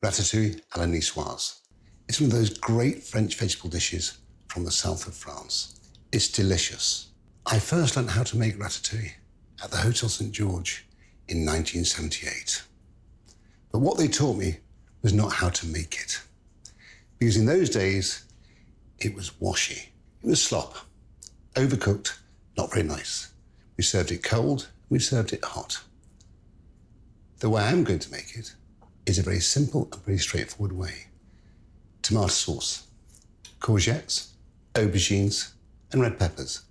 Ratatouille à la niçoise. It's one of those great French vegetable dishes from the south of France. It's delicious. I first learned how to make ratatouille at the Hotel St. George in 1978. But what they taught me was not how to make it. Because in those days, it was washy. It was slop, overcooked, not very nice. We served it cold, we served it hot. The way I'm going to make it is a very simple and very straightforward way. Tomato sauce, courgettes, aubergines, and red peppers.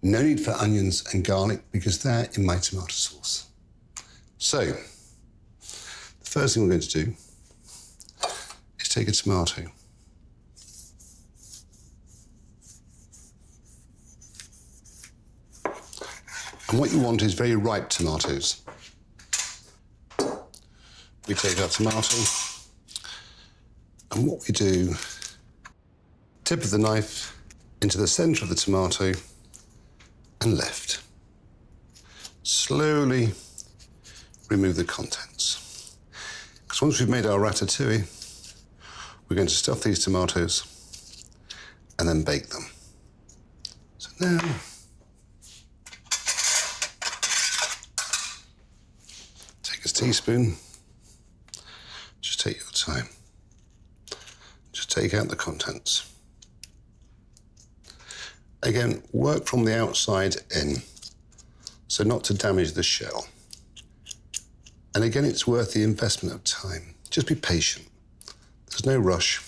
No need for onions and garlic because they're in my tomato sauce. So, the first thing we're going to do is take a tomato. And what you want is very ripe tomatoes. We take our tomato, and what we do, tip of the knife into the centre of the tomato and lift. Slowly remove the contents. Because once we've made our ratatouille, we're going to stuff these tomatoes and then bake them. So now, take a teaspoon, just take your time. Just take out the contents. Again, work from the outside in, so not to damage the shell. And again, it's worth the investment of time. Just be patient. There's no rush.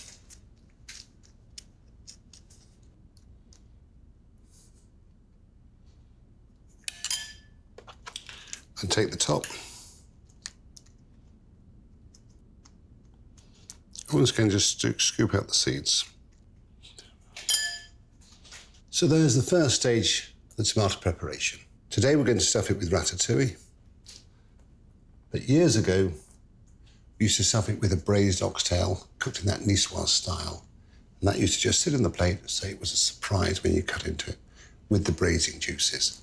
And take the top. I'm just going to scoop out the seeds. So there's the first stage of the tomato preparation. Today we're going to stuff it with ratatouille. But years ago, we used to stuff it with a braised oxtail, cooked in that niçoise style. And that used to just sit on the plate, so it was a surprise when you cut into it with the braising juices.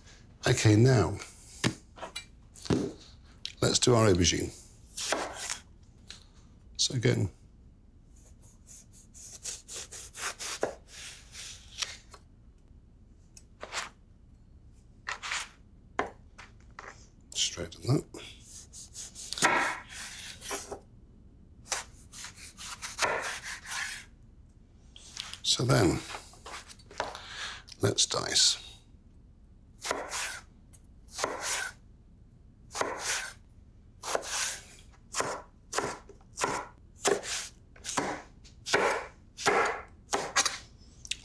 Okay, now, let's do our aubergine. So again, straighten that. So then, let's dice.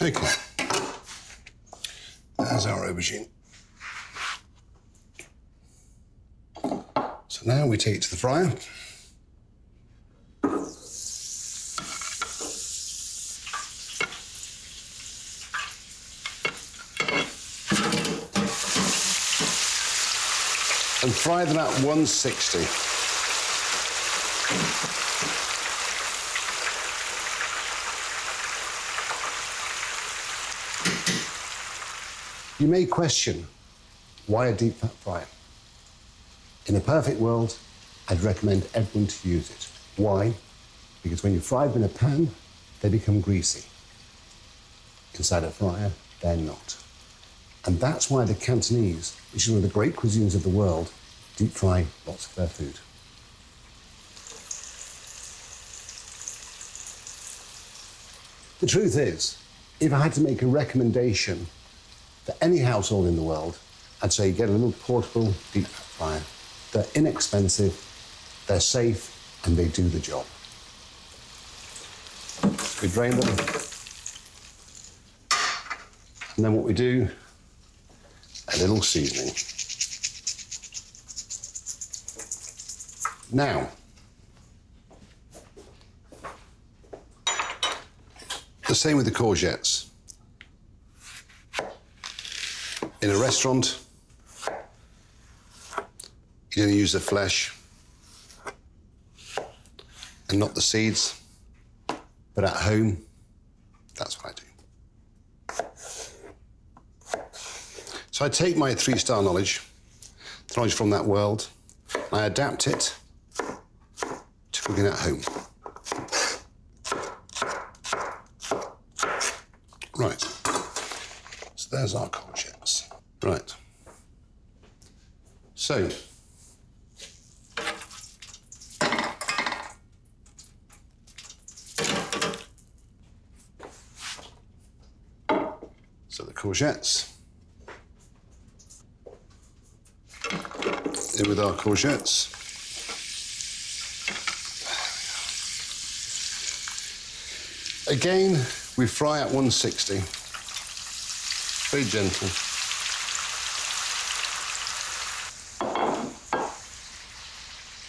Okay, there's our aubergine. So now we take it to the fryer. And fry them at 160. You may question, why a deep fat fryer? In a perfect world, I'd recommend everyone to use it. Why? Because when you fry them in a pan, they become greasy. Inside a fryer, they're not. And that's why the Cantonese, which is one of the great cuisines of the world, deep fry lots of their food. The truth is, if I had to make a recommendation for any household in the world, I'd say get a little portable deep fat fryer. They're inexpensive, they're safe, and they do the job. We drain them. And then what we do, a little seasoning. Now, the same with the courgettes. In a restaurant, you're going to use the flesh and not the seeds, but at home, that's what I do. So I take my 3-star knowledge, the knowledge from that world, and I adapt it to cooking at home. there's our courgettes. Right. So, the courgettes. In with our courgettes. Again, we fry at 160. Very gentle.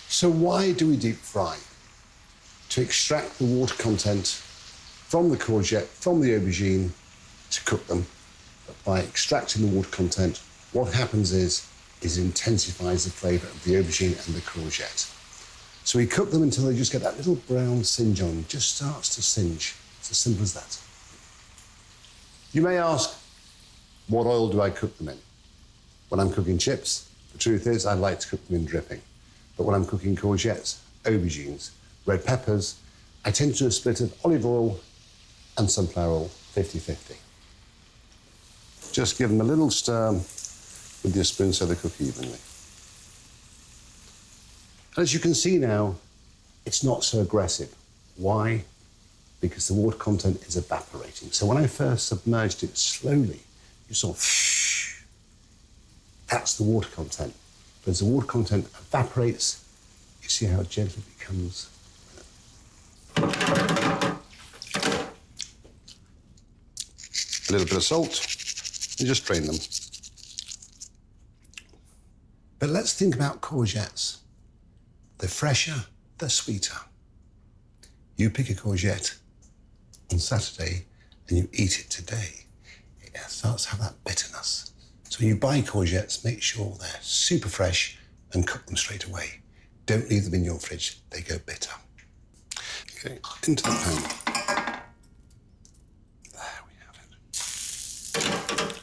So why do we deep fry? To extract the water content from the courgette, from the aubergine, to cook them. But by extracting the water content, what happens is it intensifies the flavour of the aubergine and the courgette. So we cook them until they just get that little brown singe on, just starts to singe. It's as simple as that. You may ask, what oil do I cook them in? When I'm cooking chips, the truth is I like to cook them in dripping. But when I'm cooking courgettes, aubergines, red peppers, I tend to do a split of olive oil and sunflower oil, 50-50. Just give them a little stir with your spoon so they cook evenly. And as you can see now, it's not so aggressive. Why? Because the water content is evaporating. So when I first submerged it slowly, you saw, that's the water content. But as the water content evaporates, you see how gentle it becomes. A little bit of salt, and just drain them. But let's think about courgettes. They're fresher, they're sweeter. You pick a courgette on Saturday and you eat it today, it starts to have that bitterness. So when you buy courgettes, make sure they're super fresh and cook them straight away. Don't leave them in your fridge, they go bitter. Okay, into the pan. There we have it.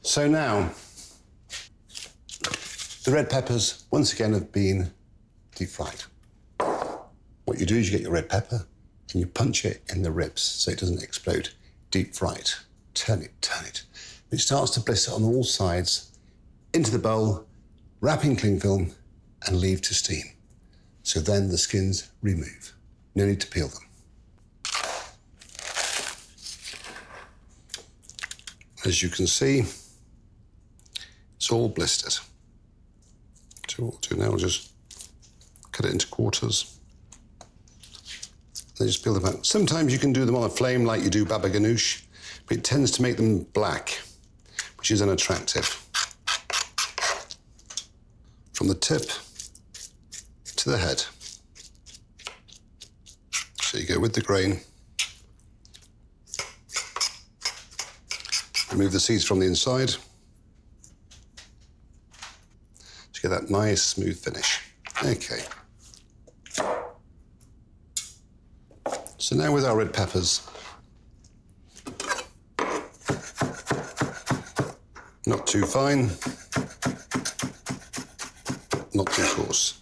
So now, the red peppers, once again, have been deep fried. What you do is you get your red pepper and you punch it in the ribs so it doesn't explode. Deep fried. Turn it, turn it. It starts to blister on all sides. Into the bowl, wrap in cling film and leave to steam. So then the skins remove. No need to peel them. As you can see, it's all blistered. So what we'll do now, we'll just cut it into quarters. They just peel them out. Sometimes you can do them on a flame like you do baba ganoush, but it tends to make them black, which is unattractive. From the tip to the head. So you go with the grain. Remove the seeds from the inside to get that nice, smooth finish. Okay. So now with our red peppers, not too fine, not too coarse.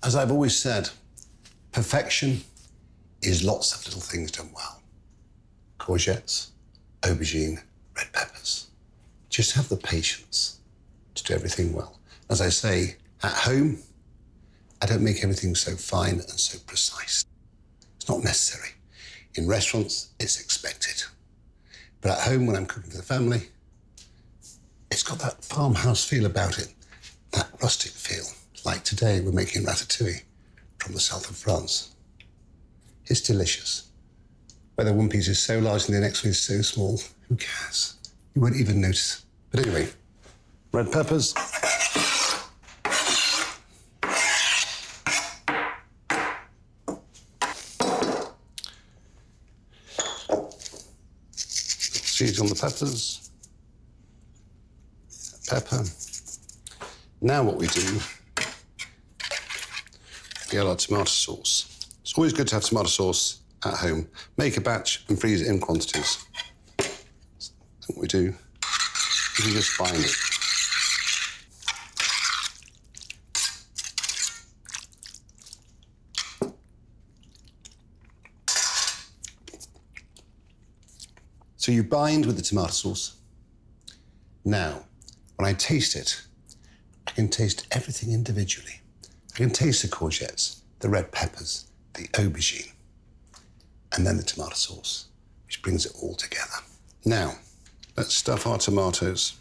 As I've always said, perfection is lots of little things done well. Courgettes, aubergine, red peppers. Just have the patience to do everything well. As I say, at home, I don't make everything so fine and so precise. It's not necessary. In restaurants, it's expected. But at home, when I'm cooking for the family, it's got that farmhouse feel about it, that rustic feel. Like today, we're making ratatouille from the south of France. It's delicious. Whether one piece is so large and the next one is so small, who cares? You won't even notice. But anyway, red peppers. Seeds on the peppers. Pepper. Now what we do, we add our tomato sauce. It's always good to have tomato sauce at home. Make a batch and freeze it in quantities. So what we do is we just bind it. So you bind with the tomato sauce. Now, when I taste it, I can taste everything individually. I can taste the courgettes, the red peppers, the aubergine, and then the tomato sauce, which brings it all together. Now, let's stuff our tomatoes.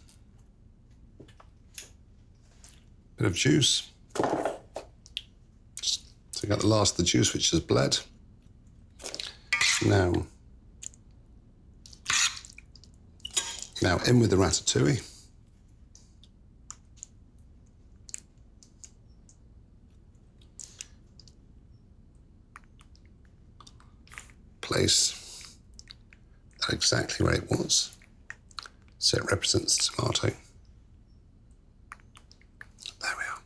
Bit of juice. Just take out the last of the juice, which has bled. Now in with the ratatouille. Place that exactly where it was, so it represents the tomato. There we are.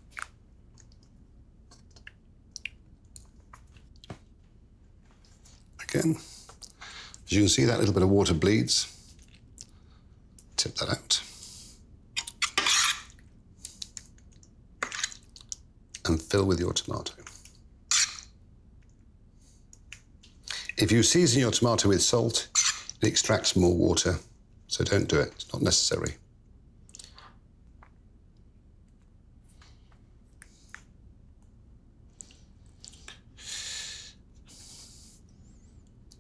Again, as you can see, that little bit of water bleeds. Tip that out. And fill with your tomato. If you season your tomato with salt, it extracts more water, so don't do it. It's not necessary.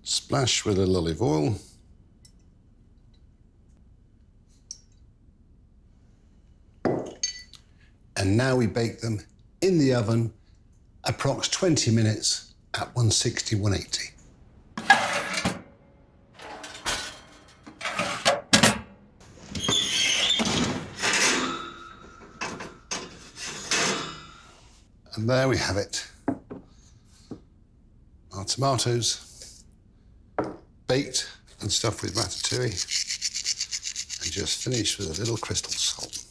Splash with a little olive oil. And now we bake them in the oven, approx 20 minutes at 160, 180. And there we have it. Our tomatoes baked and stuffed with ratatouille and just finished with a little crystal salt.